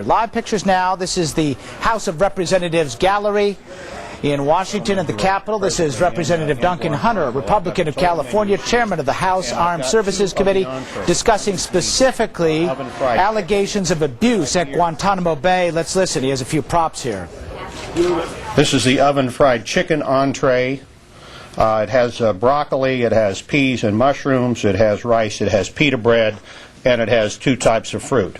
Live pictures now. This is the House of Representatives gallery in Washington at the Capitol. This is Representative Duncan Hunter, a Republican of California, chairman of the House Armed Services Committee, discussing specifically allegations of abuse at Guantanamo Bay. Let's listen. He has a few props here. This is the oven-fried chicken entree. It has broccoli, it has peas and mushrooms, it has rice, it has pita bread, and it has two types of fruit.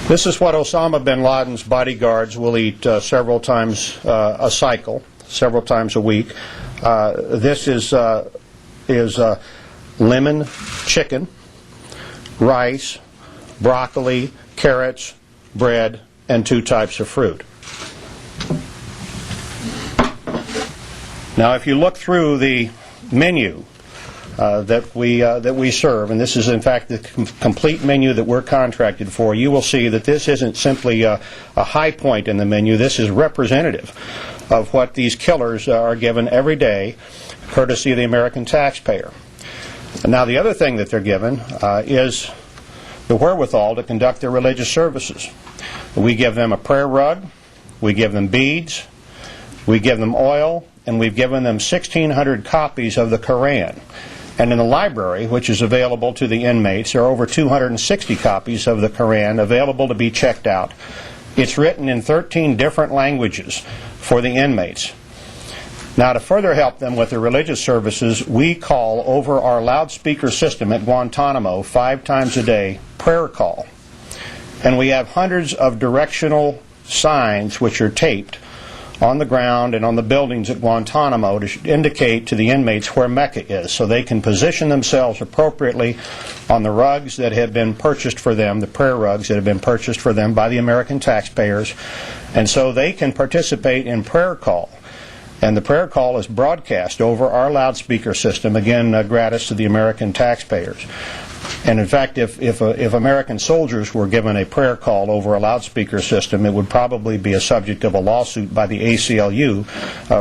This is what Osama bin Laden's bodyguards will eat several times a cycle, several times a week. This is lemon chicken, rice, broccoli, carrots, bread, and two types of fruit. Now, if you look through the menu that we serve, and this is in fact the complete menu that we're contracted for, you will see that this isn't simply a high point in the menu. This is representative of what these killers are given every day, courtesy of the American taxpayer. Now, the other thing that they're given is the wherewithal to conduct their religious services. We give them a prayer rug, we give them beads, we give them oil, and we've given them 1,600 copies of the Koran. And in the library, which is available to the inmates, there are over 260 copies of the Koran available to be checked out. It's written in 13 different languages for the inmates. Now, to further help them with their religious services, we call over our loudspeaker system at Guantanamo 5 times a day, prayer call. And we have hundreds of directional signs which are taped on the ground and on the buildings at Guantanamo to indicate to the inmates where Mecca is, so they can position themselves appropriately on the rugs that have been purchased for them, the prayer rugs that have been purchased for them by the American taxpayers, and so they can participate in prayer call. And the prayer call is broadcast over our loudspeaker system, again gratis to the American taxpayers. And in fact, if American soldiers were given a prayer call over a loudspeaker system, it would probably be a subject of a lawsuit by the ACLU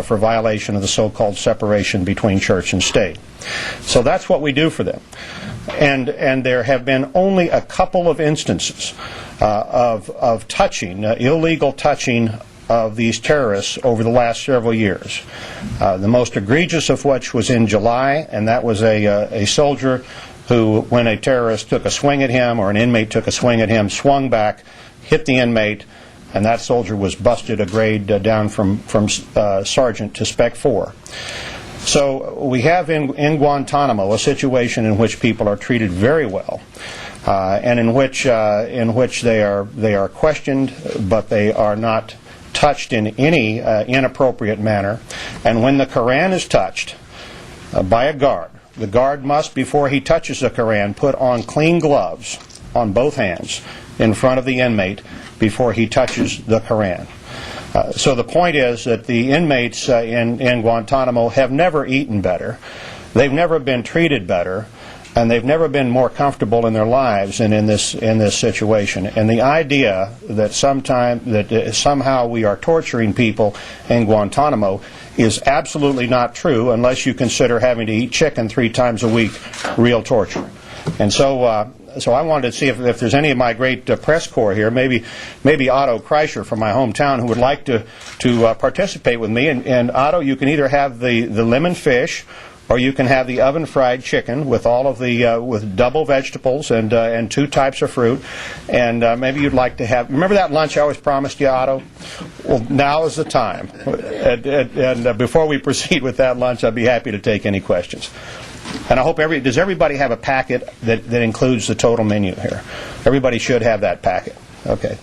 for violation of the so-called separation between church and state. So that's what we do for them. And there have been only a couple of instances of touching, illegal touching of these terrorists over the last several years. The most egregious of which was in July, and that was a soldier who, when a terrorist took a swing at him or an inmate took a swing at him, swung back, hit the inmate, and that soldier was busted a grade down from sergeant to Spec 4. So we have in Guantanamo a situation in which people are treated very well, and in which they are questioned, but they are not touched in any inappropriate manner. And when the Koran is touched by a guard, the guard must, before he touches the Koran, put on clean gloves on both hands in front of the inmate before he touches the Koran. So the point is that the inmates in Guantanamo have never eaten better, they've never been treated better, and they've never been more comfortable in their lives than in this situation. And the idea that somehow we are torturing people in Guantanamo is absolutely not true, unless you consider having to eat chicken 3 times a week real torture. And so I wanted to see if there's any of my great press corps here, maybe Otto Kreischer from my hometown, who would like to participate with me. And Otto, you can either have the lemon fish, or you can have the oven-fried chicken with all of the with double vegetables and 2 types of fruit. And maybe you'd like to have. Remember that lunch I always promised you, Otto? Well, now is the time. And before we proceed with that lunch, I'd be happy to take any questions. And I hope does everybody have a packet that includes the total menu here? Everybody should have that packet. Okay.